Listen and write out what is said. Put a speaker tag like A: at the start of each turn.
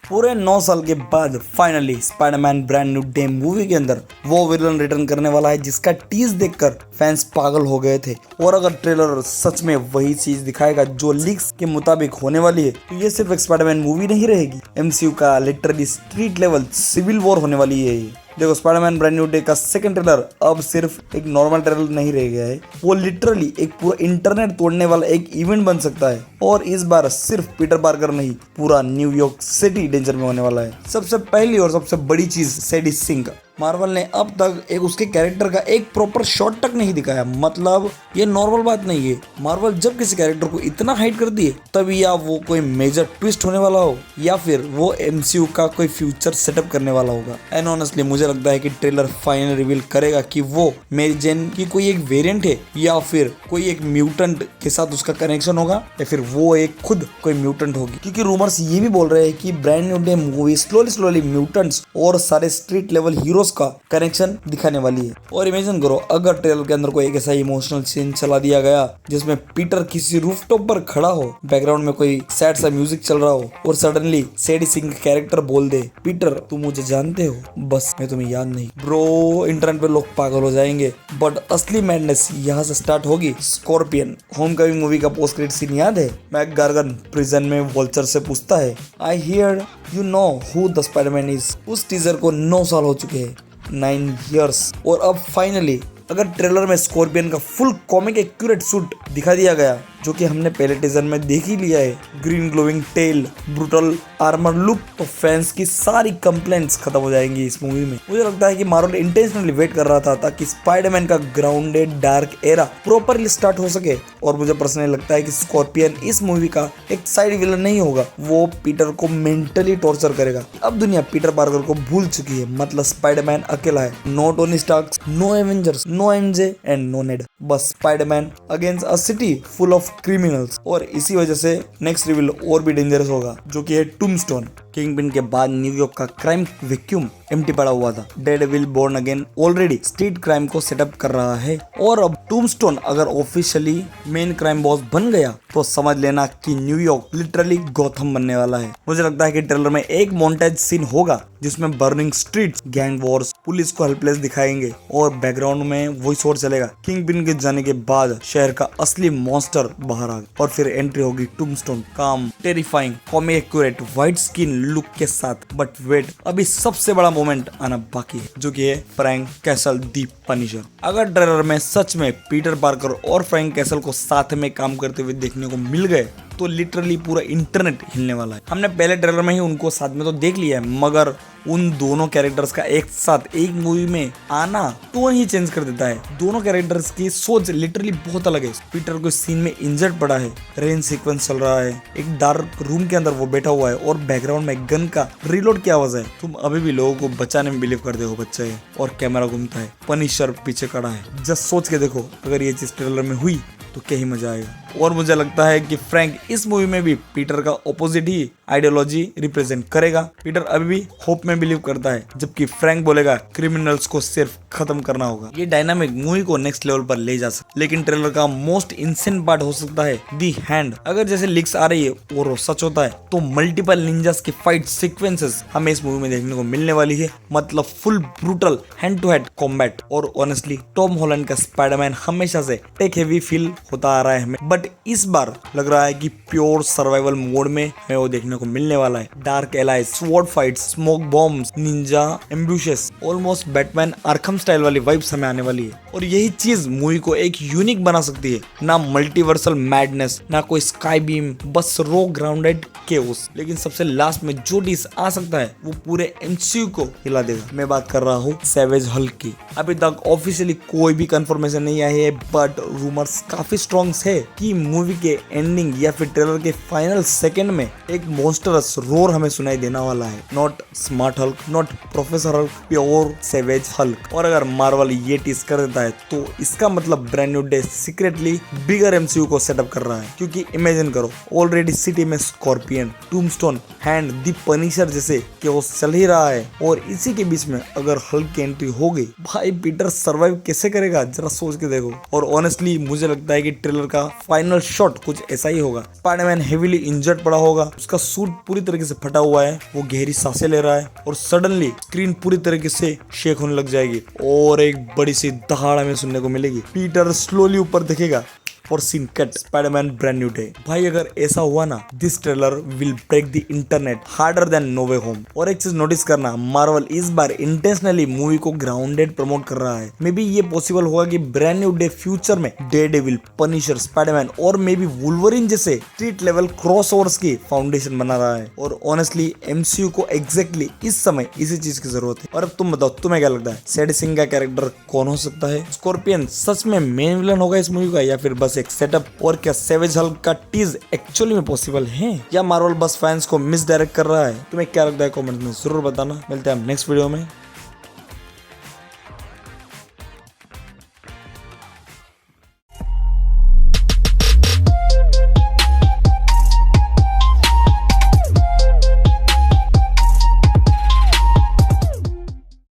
A: पूरे 9 साल के बाद finally Spiderman Brand New day movie के अंदर वो विलन रिटर्न करने वाला है जिसका टीज देखकर फैंस पागल हो गए थे। और अगर ट्रेलर सच में वही चीज दिखाएगा जो लीक्स के मुताबिक होने वाली है तो ये सिर्फ एक स्पाइडरमैन मूवी नहीं रहेगी, एमसीयू का literally street level civil war होने वाली है ये। देखो, स्पाइडरमैन ब्रांड न्यू डे का सेकंड ट्रेलर अब सिर्फ एक नॉर्मल ट्रेलर नहीं रह गया है, वो लिटरली एक पूरा इंटरनेट तोड़ने वाला एक इवेंट बन सकता है। और इस बार सिर्फ पीटर पार्कर नहीं, पूरा न्यूयॉर्क सिटी डेंजर में होने वाला है। सबसे पहली और सबसे बड़ी चीज सैडी सिंक। मार्वल ने अब तक एक उसके कैरेक्टर का एक प्रॉपर शॉट तक नहीं दिखाया, मतलब ये नॉर्मल बात नहीं है। मार्वल जब किसी कैरेक्टर को इतना हाइड कर दिए तब या वो कोई मेजर ट्विस्ट होने वाला हो या फिर वो एमसीयू का कोई फ्यूचर सेटअप करने वाला होगा। एंड ऑनेस्टली मुझे लगता है कि ट्रेलर फाइनल रिवील करेगा कि वो मेरी जेन की कोई एक वेरिएंट है या फिर कोई एक म्यूटेंट के साथ उसका कनेक्शन होगा या फिर वो एक खुद कोई म्यूटेंट होगी। क्योंकि रूमर्स ये भी बोल रहे हैं कि Brand New day movie slowly mutants और सारे स्ट्रीट लेवल हीरोज का कनेक्शन दिखाने वाली है। और इमेजिन करो अगर ट्रेलर के अंदर कोई एक ऐसा इमोशनल सीन चला दिया गया जिसमें पीटर किसी रूफटॉप पर खड़ा हो, बैकग्राउंड में कोई सैड सा म्यूजिक चल रहा हो और सडनली सैडी सिंह कैरेक्टर बोल दे, पीटर तुम मुझे जानते हो, बस मैं तुम्हें याद नहीं। ब्रो, इंटरनेट पे लोग पागल हो जाएंगे। बट असली मैडनेस यहाँ से स्टार्ट होगी। स्कॉर्पियन होमकमिंग मूवी का पोस्ट क्रेडिट सीन याद है? मैक गार्गन प्रिजन में वॉल्चर से पूछता है, I hear you know who the Spiderman is. उस टीजर को 9 साल हो चुके हैं, 9 years। और अब फाइनली अगर ट्रेलर में स्कॉर्पियन का फुल कॉमिक एक्यूरेट सूट दिखा दिया गया जो कि हमने पहले टीजर में देख ही लिया है, green glowing tail, brutal armour look, तो फैंस की सारी कंप्लेंट्स खत्म हो जाएंगी इस मूवी में। मुझे लगता है कि मार्वल इंटेंशनली वेट कर रहा था ताकि स्पाइडरमैन का grounded dark era properly start हो सके। और मुझे पर्सनली लगता है कि स्कॉर्पियन इस मूवी का एक साइड विलन नहीं होगा, वो पीटर को मेंटली टॉर्चर करेगा। अब दुनिया पीटर पार्कर को भूल चुकी है, मतलब स्पाइडरमैन अकेला है। No Tony Stark, no Avengers, no MJ and no Ned, बस Spiderman against a city full of criminals. और इसी वजह से नेक्स्ट रिवील और भी डेंजरस होगा जो कि है टूम्बस्टोन। किंगपिन के बाद न्यूयॉर्क का क्राइम वैक्यूम एम्प्टी पड़ा हुआ था। Daredevil born again already street crime को सेटअप कर रहा है और अब टूम्बस्टोन अगर ऑफिशियली मेन क्राइम बॉस बन गया तो समझ लेना कि न्यूयॉर्क लिटरली गॉथम बनने वाला है। मुझे लगता है कि ट्रेलर में एक मोन्टेज सीन होगा जिसमें burning streets, gang Wars, police को हेल्पलेस दिखाएंगे और बैकग्राउंड में वॉइस ओवर चलेगा। किंगपिन के जाने के बाद शहर का असली मॉन्स्टर बाहर आ और फिर एंट्री होगी टूम्बस्टोन, काम, terrifying, comic accurate, white skin look के साथ। बट वेट, अभी सबसे बड़ा मोमेंट आना बाकी है जो कि है फ्रैंक कैसल दी पनिशर। अगर ट्रेलर में सच में पीटर पार्कर और फ्रैंक कैसल को साथ में काम करते हुए देखने को मिल गए तो लिटरली पूरा इंटरनेट हिलने वाला है। हमने पहले ट्रेलर में ही उनको साथ में तो देख लिया है, मगर उन दोनों कैरेक्टर्स का एक साथ एक मूवी में आना टोन ही चेंज कर देता है। दोनों कैरेक्टर्स की सोच लिटरली बहुत अलग है। पीटर को सीन में इंजर्ड पड़ा है, रेन सीक्वेंस चल रहा है, एक डार्क रूम के अंदर वो बैठा हुआ है और बैकग्राउंड में गन का रीलोड की आवाज है। तुम अभी भी लोगों को बचाने में बिलीव करते हो बच्चे, और कैमरा घूमता है, पनिशर पीछे खड़ा है। जस्ट सोच के देखो अगर ये चीज ट्रेलर में हुई तो क्या ही मजा आएगा। और मुझे लगता है कि फ्रैंक इस मूवी में भी पीटर का ऑपोजिट ही आइडियोलॉजी रिप्रेजेंट करेगा। पीटर अभी भी होप में बिलीव करता है जबकि फ्रैंक बोलेगा क्रिमिनल्स को सिर्फ खत्म करना होगा। ये डायनामिक मूवी को नेक्स्ट लेवल पर ले जा सकता है। लेकिन ट्रेलर का मोस्ट इंसेंट पार्ट हो सकता है दी हैंड। अगर जैसे लीक्स आ रही है और सच होता है तो मल्टीपल निंजास की फाइट सीक्वेंसेस हमें इस मूवी में देखने को मिलने वाली है, मतलब full brutal hand to hand combat. और ऑनेस्टली टॉम हॉलैंड का स्पाइडरमैन हमेशा से टेक हेवी फील होता आ रहा है हमें, बट इस बार लग रहा है कि प्योर सर्वाइवल मोड में हमें वो देखने को मिलने वाला है। Dark alleys, sword fights, smoke bombs, ninja ambushes, almost Batman Arkham style वाली वाइब्स हमें आने वाली है। और यही चीज मूवी को एक यूनिक बना सकती है। ना मल्टीवर्सल मैडनेस, ना कोई स्काई बीम, बस रो ग्राउंडेड केओस। लेकिन सबसे लास्ट में जो डिस आ सकता है वो पूरे एमसीयू को हिला देगा। मैं बात कर रहा हूँ सैवेज हल्क की। अभी तक ऑफिशियली कोई भी कंफर्मेशन नहीं आई है, बट रूमर्स काफी स्ट्रॉन्ग है कि मूवी के एंडिंग या फिर ट्रेलर के फाइनल सेकंड में एक मॉन्स्टरस रोर हमें सुनाई देना वाला है। Not smart Hulk, not professor Hulk, pure savage Hulk. और अगर मार्वल ये टीज कर देता है तो इसका मतलब ब्रांड न्यू डे सीक्रेटली बिगर एमसीयू को सेटअप कर रहा है। क्योंकि इमेजिन करो ऑलरेडी सिटी में स्कॉर्पियन, टूम्बस्टोन, हैंड, दी पनिशर जैसे केओस चल ही रहा है और इसी के बीच में अगर हल्क की एंट्री हो गई, भाई पीटर सर्वाइव कैसे करेगा जरा सोच के देखो। और ऑनेस्टली मुझे लगता है कि ट्रेलर का फाइनल शॉट कुछ ऐसा ही होगा। स्पाइडरमैन हेवीली इंजर्ड पड़ा होगा, उसका सूट पूरी तरीके से फटा हुआ है, वो गहरी सांसें ले रहा है और सडनली स्क्रीन पूरी तरीके से शेक होने लग जाएगी और एक बड़ी सी दहाड़ हमें सुनने को मिलेगी। पीटर स्लोली ऊपर दिखेगा और scene cut. Spiderman Brand New Day. भाई अगर ऐसा हुआ ना, this trailer will break the internet harder than No Way Home. और एक चीज नोटिस करना, मार्वल इस बार इंटेंशनली मूवी को ग्राउंडेड प्रमोट कर रहा है। मे बी ये पॉसिबल होगा कि ब्रांड न्यू डे फ्यूचर में डेयरडेविल, पनिशर, स्पाइडरमैन और मे बी वुल्वरिन जैसे स्ट्रीट लेवल क्रॉसओवर्स की फाउंडेशन बना रहा है। और ऑनेस्टली एमसीयू को एग्जैक्टली इस समय इसी चीज की जरूरत है। और अब तुम बताओ, तुम्हें क्या लगता है सैड सिंह का कैरेक्टर कौन हो सकता है? स्कॉर्पियन सच में मेन विलन होगा इस मूवी का या फिर बस एक सेटअप? और क्या सेवेज हल्क का टीज एक्चुअली में पॉसिबल है या मार्वल बस फैंस को मिसडायरेक्ट कर रहा है? तुम्हें क्या लगता है कमेंट में जरूर बताना। मिलते हैं हम नेक्स्ट वीडियो में।